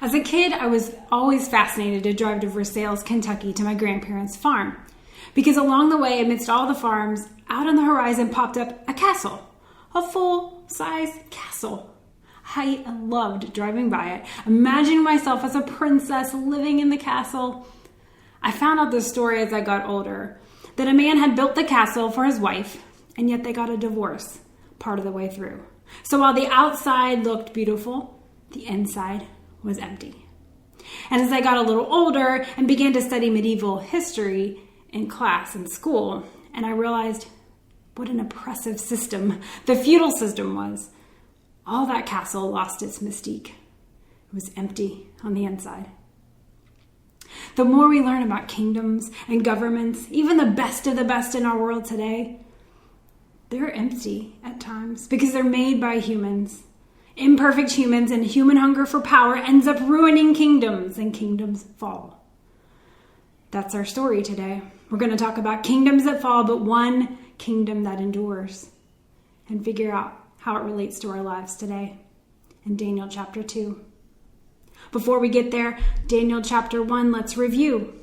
As a kid, I was always fascinated to drive to Versailles, Kentucky to my grandparents' farm. Because along the way, amidst all the farms, out on the horizon popped up a castle. A full-size castle. I loved driving by it, imagining myself as a princess living in the castle. I found out this story as I got older, that a man had built the castle for his wife, and yet they got a divorce part of the way through. So while the outside looked beautiful, the inside was empty. And as I got a little older and began to study medieval history in class in school, and I realized what an oppressive system the feudal system was, all that castle lost its mystique. It was empty on the inside. The more we learn about kingdoms and governments, even the best of the best in our world today, they're empty at times because they're made by humans. Imperfect humans, and human hunger for power ends up ruining kingdoms, and kingdoms fall. That's our story today. We're going to talk about kingdoms that fall, but one kingdom that endures, and figure out how it relates to our lives today in Daniel chapter 2. Before we get there, Daniel chapter 1, let's review.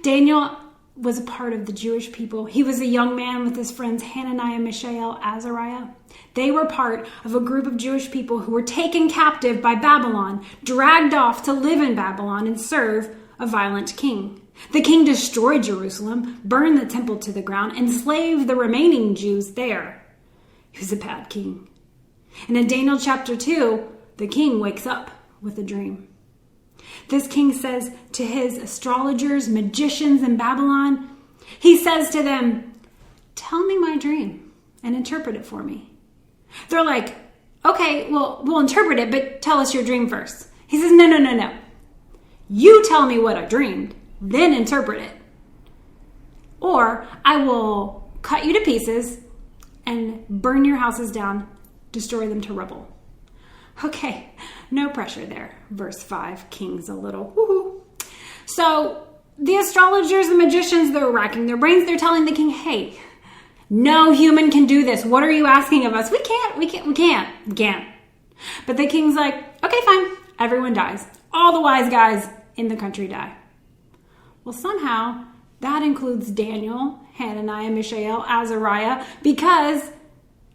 Daniel was a part of the Jewish people. He was a young man with his friends Hananiah, Mishael, Azariah. They were part of a group of Jewish people who were taken captive by Babylon, dragged off to live in Babylon and serve a violent king. The king destroyed Jerusalem, burned the temple to the ground, enslaved the remaining Jews there. He was a bad king. And in Daniel chapter 2, the king wakes up with a dream. This king says to his astrologers, magicians in Babylon, he says to them, "Tell me my dream and interpret it for me." They're like, "Okay, well, we'll interpret it, but tell us your dream first." He says, No. You tell me what I dreamed, then interpret it. Or I will cut you to pieces and burn your houses down, destroy them to rubble. Okay, no pressure there. Verse 5, King's a little woohoo. So the astrologers and magicians, they're racking their brains. They're telling the king, "Hey, no human can do this. What are you asking of us? We can't. But the king's like, "Okay, fine. Everyone dies. All the wise guys in the country die." Well, somehow that includes Daniel, Hananiah, Mishael, Azariah, because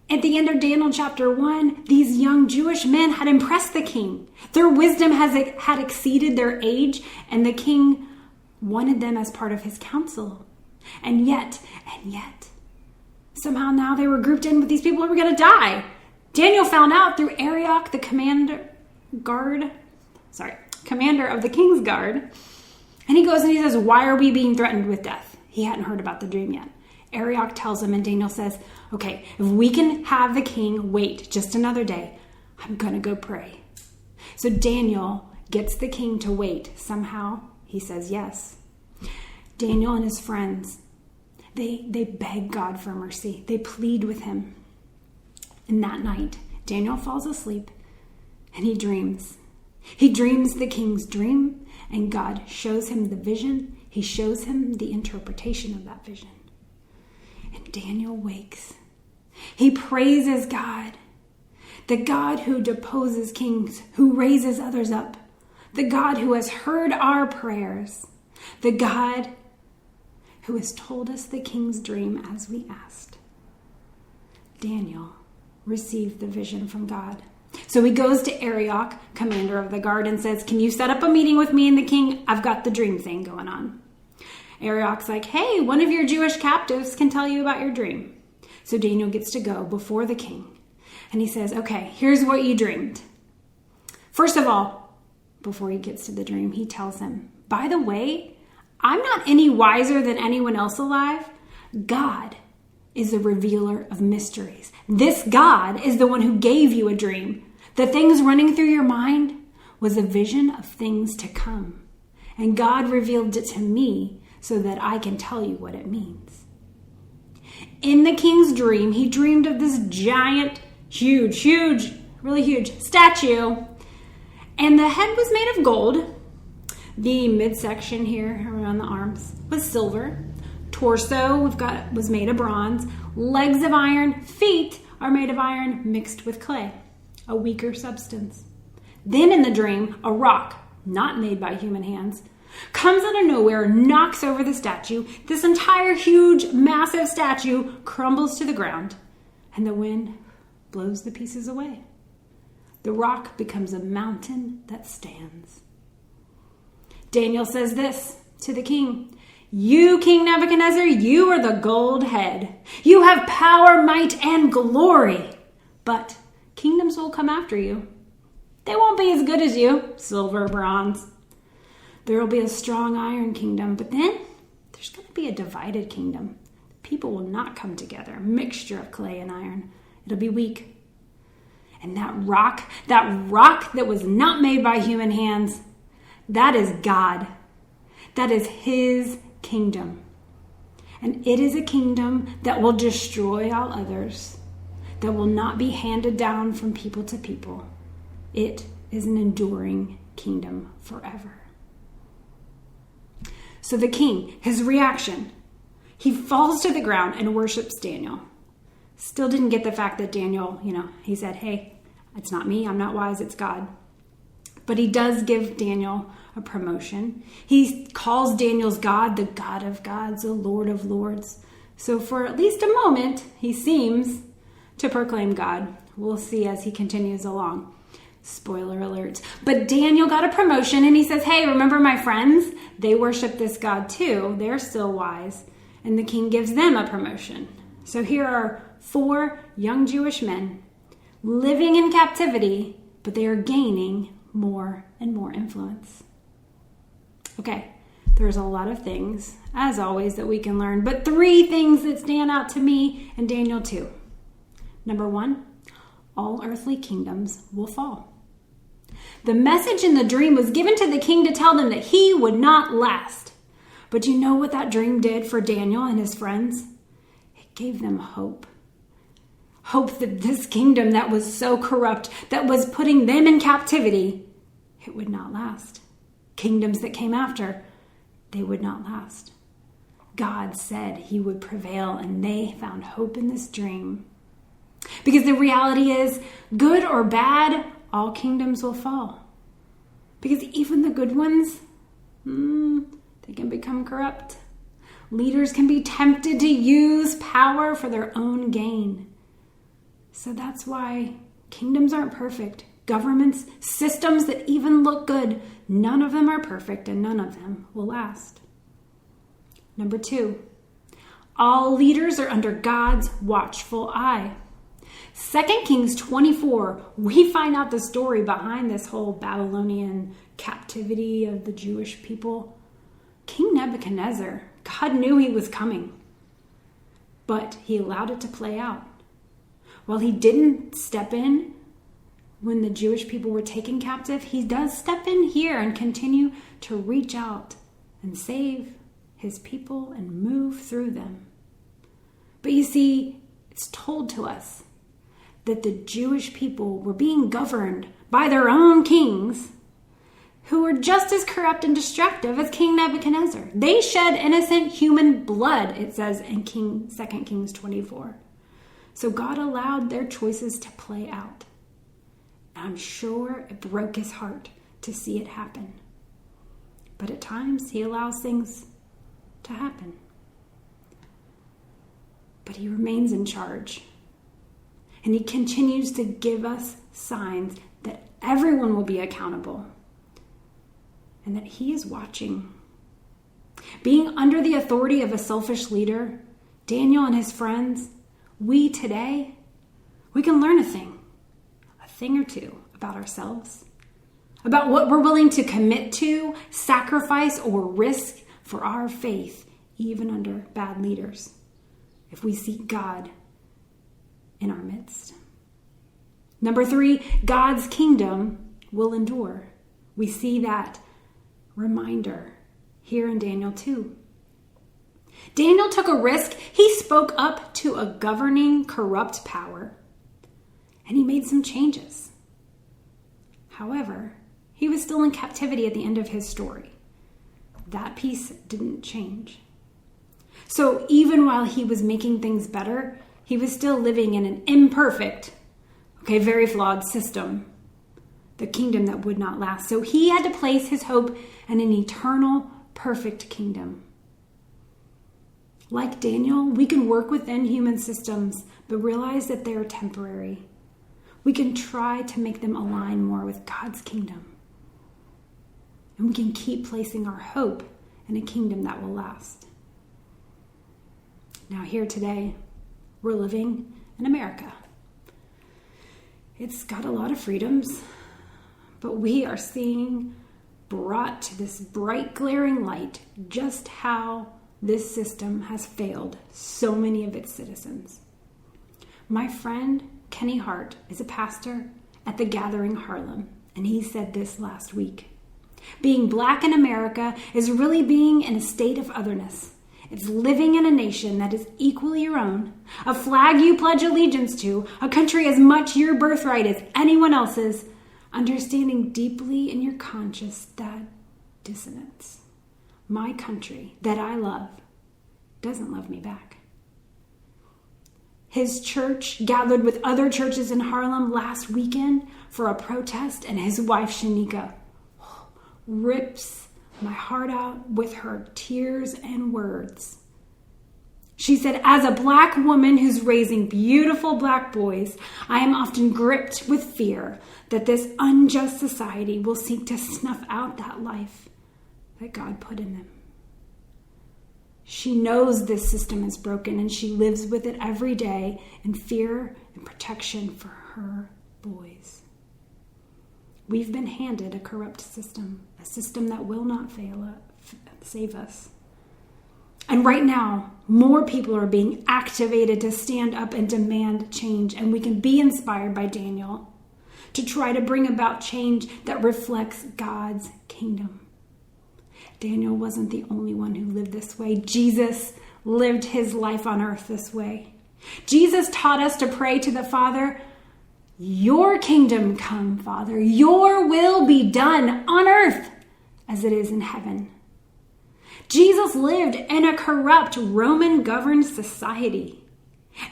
at the end of Daniel chapter 1, these young Jewish men had impressed the king. Their wisdom had exceeded their age, and the king wanted them as part of his council. And yet, somehow now they were grouped in with these people who were going to die. Daniel found out through Arioch, the commander of the king's guard. And he goes and he says, "Why are we being threatened with death?" He hadn't heard about the dream yet. Arioch tells him, and Daniel says, "Okay, if we can have the king wait just another day, I'm going to go pray." So Daniel gets the king to wait. Somehow he says yes. Daniel and his friends, they beg God for mercy. They plead with him. And that night, Daniel falls asleep and he dreams. He dreams the king's dream, and God shows him the vision. He shows him the interpretation of that vision. And Daniel wakes. He praises God, the God who deposes kings, who raises others up, the God who has heard our prayers, the God who has told us the king's dream as we asked. Daniel received the vision from God. So he goes to Arioch, commander of the guard, and says, "Can you set up a meeting with me and the king? I've got the dream thing going on." Arioch's like, "Hey, one of your Jewish captives can tell you about your dream." So Daniel gets to go before the king. And he says, "Okay, here's what you dreamed." First of all, before he gets to the dream, he tells him, "By the way, I'm not any wiser than anyone else alive. God is a revealer of mysteries. This God is the one who gave you a dream. The things running through your mind was a vision of things to come. And God revealed it to me so that I can tell you what it means." In the king's dream, he dreamed of this giant, really huge statue. And the head was made of gold. The midsection here around the arms was silver. Torso was made of bronze. Legs of iron. Feet are made of iron mixed with clay, a weaker substance. Then in the dream, a rock, not made by human hands, comes out of nowhere, knocks over the statue. This entire huge, massive statue crumbles to the ground, and the wind blows the pieces away. The rock becomes a mountain that stands. Daniel says this to the king: "You, King Nebuchadnezzar, you are the gold head. You have power, might, and glory. But kingdoms will come after you. They won't be as good as you, silver, bronze. There will be a strong iron kingdom, but then there's going to be a divided kingdom. People will not come together, a mixture of clay and iron. It'll be weak. And that rock that was not made by human hands, that is God. That is his kingdom. And it is a kingdom that will destroy all others, that will not be handed down from people to people. It is an enduring kingdom forever." So the king, his reaction, he falls to the ground and worships Daniel. Still didn't get the fact that Daniel, he said, "Hey, it's not me, I'm not wise, it's God." But he does give Daniel a promotion. He calls Daniel's God the God of gods, the Lord of lords. So for at least a moment, he seems to proclaim God. We'll see as he continues along. Spoiler alert. But Daniel got a promotion and he says, "Hey, remember my friends? They worship this God too. They're still wise." And the king gives them a promotion. So here are 4 young Jewish men living in captivity, but they are gaining more and more influence. Okay, there's a lot of things, as always, that we can learn, but 3 things that stand out to me in Daniel 2. Number 1, all earthly kingdoms will fall. The message in the dream was given to the king to tell them that he would not last. But you know what that dream did for Daniel and his friends? It gave them hope. Hope that this kingdom that was so corrupt, that was putting them in captivity, it would not last. Kingdoms that came after, they would not last. God said he would prevail, and they found hope in this dream. Because the reality is, good or bad, all kingdoms will fall. Because even the good ones, they can become corrupt. Leaders can be tempted to use power for their own gain. So that's why kingdoms aren't perfect. Governments, systems that even look good, none of them are perfect and none of them will last. Number 2, all leaders are under God's watchful eye. 2 Kings 24, we find out the story behind this whole Babylonian captivity of the Jewish people. King Nebuchadnezzar, God knew he was coming, but he allowed it to play out. While he didn't step in when the Jewish people were taken captive, he does step in here and continue to reach out and save his people and move through them. But you see, it's told to us that the Jewish people were being governed by their own kings who were just as corrupt and destructive as King Nebuchadnezzar. They shed innocent human blood, it says in 2 Kings 24. So God allowed their choices to play out. I'm sure it broke his heart to see it happen. But at times he allows things to happen. But he remains in charge. And he continues to give us signs that everyone will be accountable and that he is watching. Being under the authority of a selfish leader, Daniel and his friends, we today, we can learn a thing or two about ourselves, about what we're willing to commit to, sacrifice, or risk for our faith, even under bad leaders, if we seek God in our midst. Number 3, God's kingdom will endure. We see that reminder here in Daniel 2. Daniel took a risk. He spoke up to a governing, corrupt power, and he made some changes. However, he was still in captivity at the end of his story. That piece didn't change. So even while he was making things better, he was still living in an imperfect, very flawed system the kingdom that would not last. So he had to place his hope in an eternal, perfect kingdom. Like Daniel, we can work within human systems, but realize that they are temporary. We can try to make them align more with God's kingdom. And we can keep placing our hope in a kingdom that will last. Now here today, we're living in America. It's got a lot of freedoms, but we are seeing brought to this bright, glaring light just how this system has failed so many of its citizens. My friend Kenny Hart is a pastor at the Gathering Harlem, and he said this last week. Being Black in America is really being in a state of otherness. It's living in a nation that is equally your own, a flag you pledge allegiance to, a country as much your birthright as anyone else's, understanding deeply in your conscience that dissonance. My country that I love doesn't love me back. His church gathered with other churches in Harlem last weekend for a protest, and his wife Shanika rips my heart out with her tears and words. She said, as a Black woman who's raising beautiful Black boys, I am often gripped with fear that this unjust society will seek to snuff out that life that God put in them. She knows this system is broken, and she lives with it every day in fear and protection for her boys. We've been handed a corrupt system, a system that will not save us. And right now, more people are being activated to stand up and demand change, and we can be inspired by Daniel to try to bring about change that reflects God's kingdom. Daniel wasn't the only one who lived this way. Jesus lived his life on earth this way. Jesus taught us to pray to the Father, your kingdom come, Father. Your will be done on earth as it is in heaven. Jesus lived in a corrupt Roman-governed society.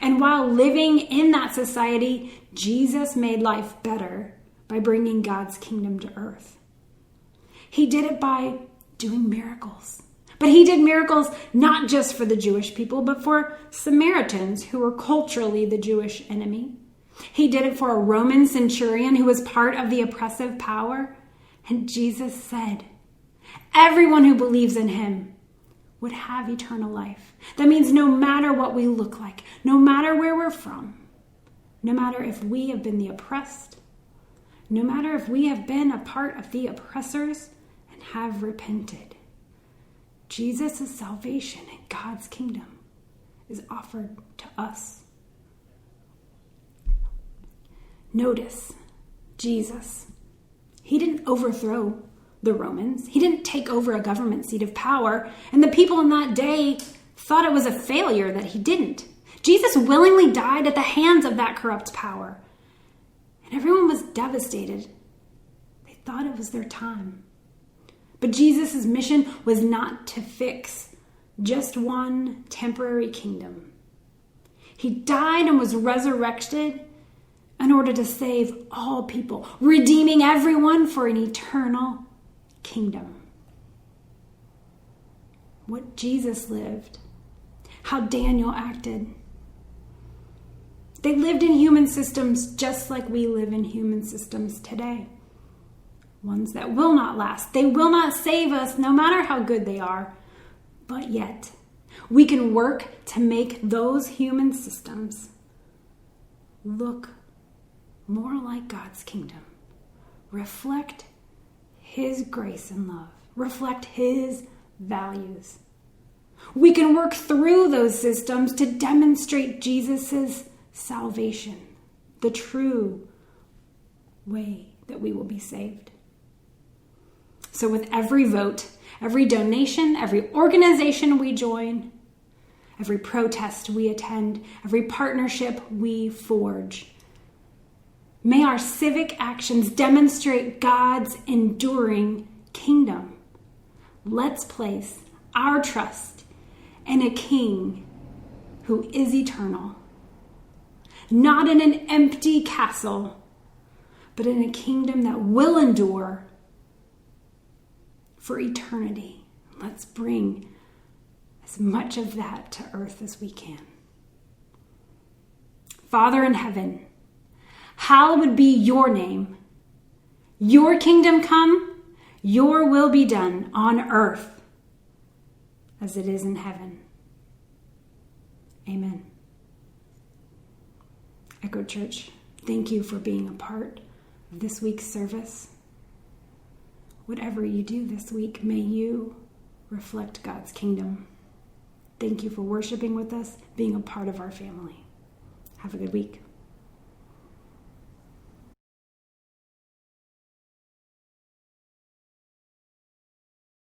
And while living in that society, Jesus made life better by bringing God's kingdom to earth. He did it by doing miracles. But he did miracles not just for the Jewish people, but for Samaritans, who were culturally the Jewish enemy. He did it for a Roman centurion who was part of the oppressive power. And Jesus said, everyone who believes in him would have eternal life. That means no matter what we look like, no matter where we're from, no matter if we have been the oppressed, no matter if we have been a part of the oppressors and have repented, Jesus' salvation in God's kingdom is offered to us. Notice, Jesus, he didn't overthrow the Romans. He didn't take over a government seat of power, and the people in that day thought it was a failure that he didn't. Jesus willingly died at the hands of that corrupt power, and everyone was devastated. They thought it was their time. But Jesus' mission was not to fix just one temporary kingdom. He died and was resurrected in order to save all people, redeeming everyone for an eternal kingdom. What Jesus lived, how Daniel acted. They lived in human systems just like we live in human systems today. Ones that will not last. They will not save us no matter how good they are. But yet, we can work to make those human systems look more like God's kingdom. Reflect his grace and love. Reflect his values. We can work through those systems to demonstrate Jesus' salvation, the true way that we will be saved. So with every vote, every donation, every organization we join, every protest we attend, every partnership we forge, may our civic actions demonstrate God's enduring kingdom. Let's place our trust in a king who is eternal, not in an empty castle, but in a kingdom that will endure for eternity. Let's bring as much of that to earth as we can. Father in heaven, hallowed be your name. Your kingdom come, your will be done on earth as it is in heaven. Amen. Echo Church, thank you for being a part of this week's service. Whatever you do this week, may you reflect God's kingdom. Thank you for worshiping with us, being a part of our family. Have a good week.